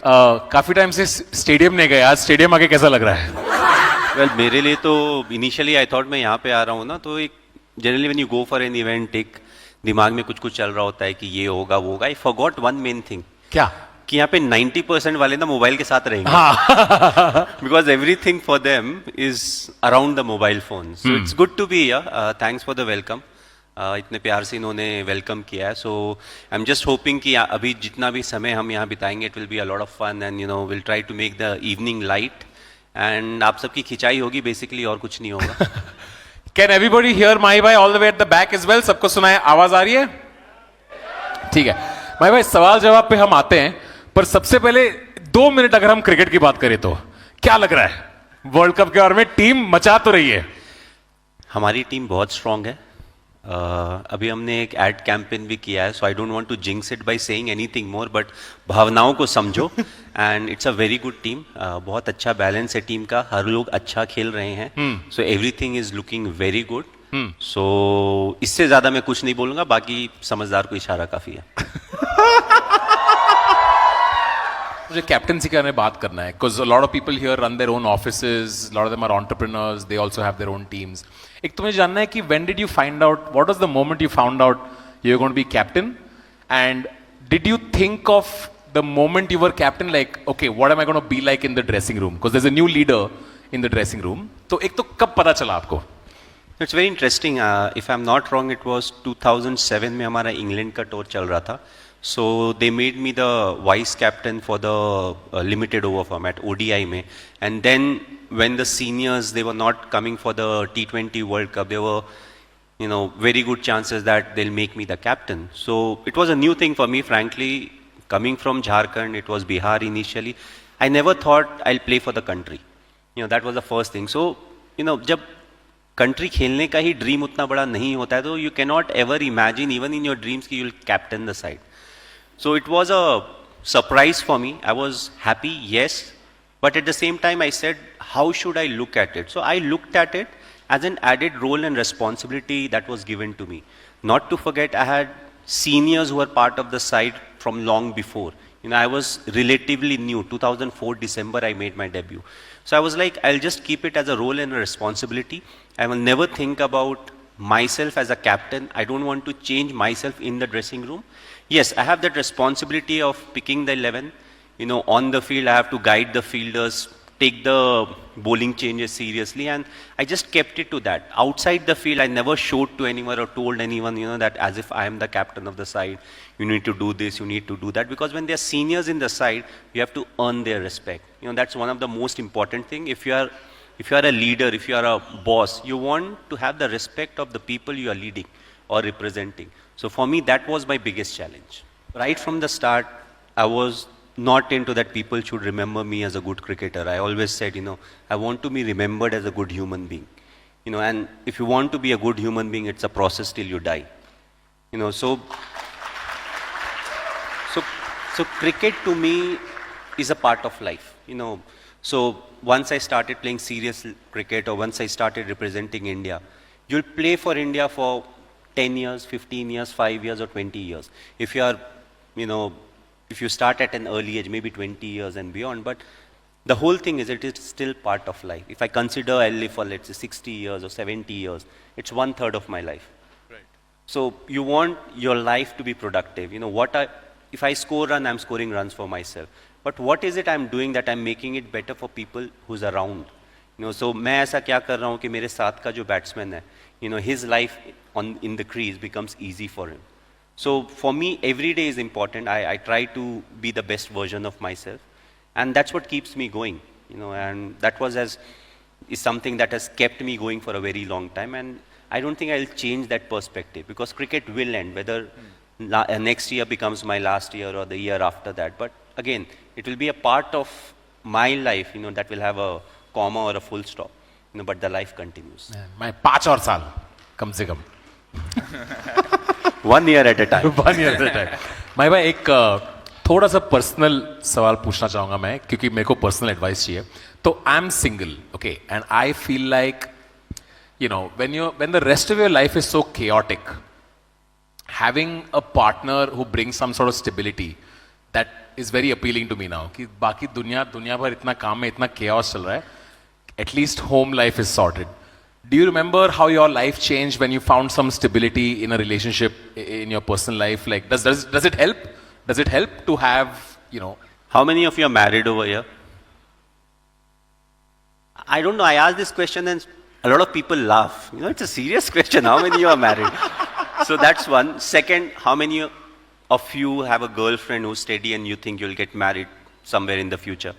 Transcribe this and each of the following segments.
काफी टाइम से स्टेडियम नहीं गए, आज स्टेडियम आके कैसा लग रहा है? वेल मेरे लिए तो इनिशियली आई थॉट मैं यहाँ पे आ रहा हूँ ना, तो एक generally when you go for an event एक दिमाग में कुछ कुछ चल रहा होता है कि ये होगा वो होगा. I forgot one main thing. क्या? कि यहाँ पे 90% वाले ना मोबाइल के साथ रहेंगे. हाँ. Because everything for them is around the mobile phone. So it's good to be here. Thanks for the welcome. इतने प्यार से इन्होंने वेलकम किया है. So I am just hoping कि अभी जितना भी समय हम यहाँ बिताएंगे it will be a lot of fun and you know will try to make the evening light. And आप सबकी खिंचाई होगी बेसिकली, और कुछ नहीं होगा. कैन एवरीबॉडी हियर माही भाई all the way at the back is well? सबको सुनाए, आवाज आ रही है? ठीक है माही भाई, सवाल जवाब पे हम आते हैं, पर सबसे पहले 2 मिनट अगर हम क्रिकेट की बात करें तो क्या लग रहा है वर्ल्ड कप के बारे में? टीम मचा तो रही है. हमारी टीम बहुत स्ट्रांग है. अभी हमने एक एड कैंपेन भी किया है. So I don't want to jinx it by saying anything more, but भावनाओं को समझो. And it's a very good team. बहुत अच्छा बैलेंस है टीम का, हर लोग अच्छा खेल रहे हैं. So everything is looking very good. So इससे ज्यादा मैं कुछ नहीं बोलूंगा, बाकी समझदार को इशारा काफी है. मुझे कैप्टनसी का बात करना है, because lot of people here run their own offices, lot of them are entrepreneurs, they also have their own teams. एक तो मुझे जानना है कि when did you find out, what was the moment you found out you are going to be captain, and did you think of the moment you were captain like okay what am I going to be like in the dressing room, because there is a new leader in the dressing room. तो एक तो कब पता चला आपको? It's very interesting. If I am not wrong it was 2007 में हमारा England का टूर चल रहा था. So they made me the vice captain for the limited over format ODI में. And then when the seniors they were not coming for the T20 World Cup, there were you know very good chances that they'll make me the captain. So it was a new thing for me, frankly. Coming from Jharkhand, it was Bihar initially. I never thought I'll play for the country. You know that was the first thing. So you know जब country खेलने का ही dream उतना बड़ा नहीं होता है, तो you cannot ever imagine even in your dreams कि you will captain the side. So it was a surprise for me. I was happy, yes, but at the same time I said, how should I look at it? So I looked at it as an added role and responsibility that was given to me. Not to forget, I had seniors who were part of the side from long before. You know, I was relatively new. 2004 December I made my debut. So I was like, I'll just keep it as a role and a responsibility. I will never think about myself as a captain. I don't want to change myself in the dressing room. Yes, I have that responsibility of picking the 11. You know, on the field, I have to guide the fielders, take the bowling changes seriously, and I just kept it to that. Outside the field, I never showed to anyone or told anyone, you know, that as if I am the captain of the side, you need to do this, you need to do that. Because when there are seniors in the side, you have to earn their respect. You know, that's one of the most important thing. If you are a leader, if you are a boss, you want to have the respect of the people you are leading or representing. So for me, that was my biggest challenge. Right from the start, I was not into that people should remember me as a good cricketer. I always said, you know, I want to be remembered as a good human being. You know, and if you want to be a good human being, it's a process till you die. You know, so cricket to me is a part of life. You know, so once I started playing serious cricket or once I started representing India, you'll play for India for 10 years, 15 years, 5 years or 20 years. If you are, you know, if you start at an early age, maybe 20 years and beyond, but the whole thing is it is still part of life. If I consider I'll live for let's say 60 years or 70 years, it's 1/3 of my life. Right. So you want your life to be productive. You know, if I score run, I'm scoring runs for myself. But what is it I'm doing that I'm making it better for people who's around? You know, so मैं ऐसा क्या कर रहा हूँ कि मेरे साथ का जो बैट्समैन है, you know, his life in the crease becomes easy for him. So for me, every day is important. I try to be the best version of myself, and that's what keeps me going. You know, and that is something that has kept me going for a very long time. And I don't think I'll change that perspective because cricket will end, whether next year becomes my last year or the year after that. But again, it will be a part of my life. You know, that will have a comma or a full stop. You know, but the life continues. मैं 5 और साल कम से कम 1 year at a time. 1 year at a time. भाई भाई एक थोड़ा सा personal सवाल पूछना चाहूंगा मैं, क्योंकि मेरे को पर्सनल एडवाइस चाहिए. तो I am single, okay, and I feel like you know when the rest of your life is so chaotic, having a partner who brings some sort of stability that is very appealing to me now. कि बाकी दुनिया भर इतना काम में इतना chaos चल रहा है. At least home life is sorted. Do you remember how your life changed when you found some stability in a relationship in your personal life? Like, does it help? Does it help to have, you know? How many of you are married over here? I don't know. I asked this question and a lot of people laugh. You know, it's a serious question. How many of you are married? So that's one. Second, how many of you have a girlfriend who's steady and you think you'll get married somewhere in the future?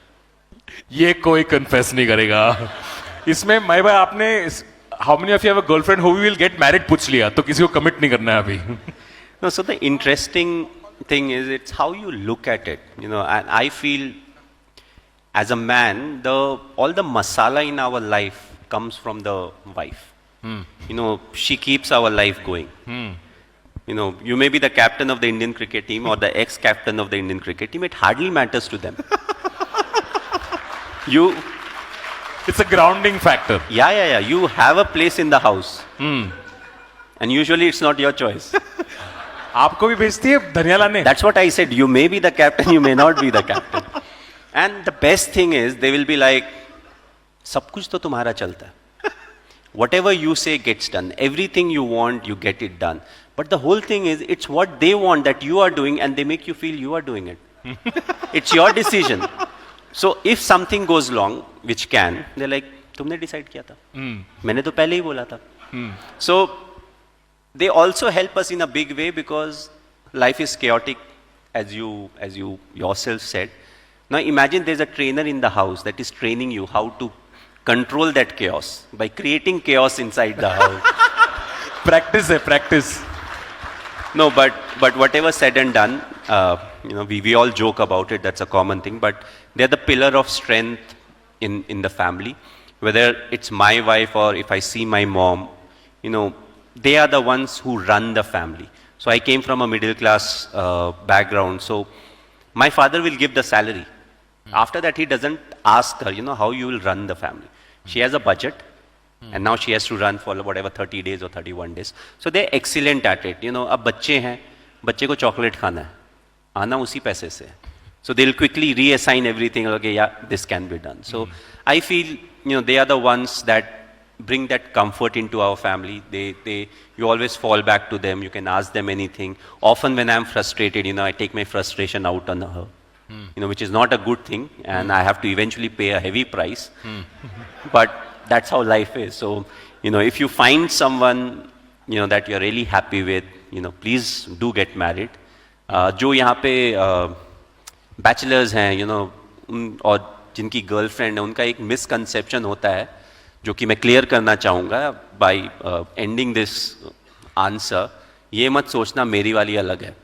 ये कोई confess नहीं करेगा. इसमें मैं भाई आपने how many of you have a girlfriend who will get married पूछ लिया तो किसी को commit नहीं करना है अभी. No, so the interesting thing is it's how you look at it, you know, and I feel as a man, all the masala in our life comes from the wife. You know, she keeps our life going. You know, you may be the captain of the Indian cricket team or the ex-captain of the Indian cricket team, it hardly matters to them. It's a grounding factor. Yeah. You have a place in the house. And usually it's not your choice. आपको भी भेजती है धनिया लाने. That's what I said. You may be the captain, you may not be the captain. And the best thing is, they will be like, सब कुछ तो तुम्हारा चलता है. Whatever you say gets done. Everything you want, you get it done. But the whole thing is, it's what they want that you are doing, and they make you feel you are doing it. It's your decision. So if something goes wrong, which can, they're like, तुमने decide किया था. मैंने तो पहले ही बोला था. So they also help us in a big way because life is chaotic, as you yourself said. Now imagine there's a trainer in the house that is training you how to control that chaos by creating chaos inside the house. Practice. No, but whatever said and done, you know, we all joke about it. That's a common thing. But they're the pillar of strength in the family. Whether it's my wife or if I see my mom, you know, they are the ones who run the family. So I came from a middle class background. So my father will give the salary. After that, he doesn't ask her, you know, how you will run the family. She has a budget. And now she has to run for whatever 30 days or 31 days. So they're excellent at it. You know, अब बच्चे हैं, बच्चे को chocolate खाना है, आना उसी पैसे से. So they'll quickly reassign everything. Okay, yeah, this can be done. So I feel, you know, they are the ones that bring that comfort into our family. You always fall back to them. You can ask them anything. Often when I'm frustrated, you know, I take my frustration out on her. You know, which is not a good thing, and I have to eventually pay a heavy price. But that's how life is. So, you know, if you find someone, you know, that you're really happy with, you know, please do get married. जो यहाँ पे bachelors हैं, you know, और जिनकी girlfriend है, उनका एक misconception होता है, जो कि मैं clear करना चाहूँगा by ending this answer. ये मत सोचना मेरी वाली अलग है.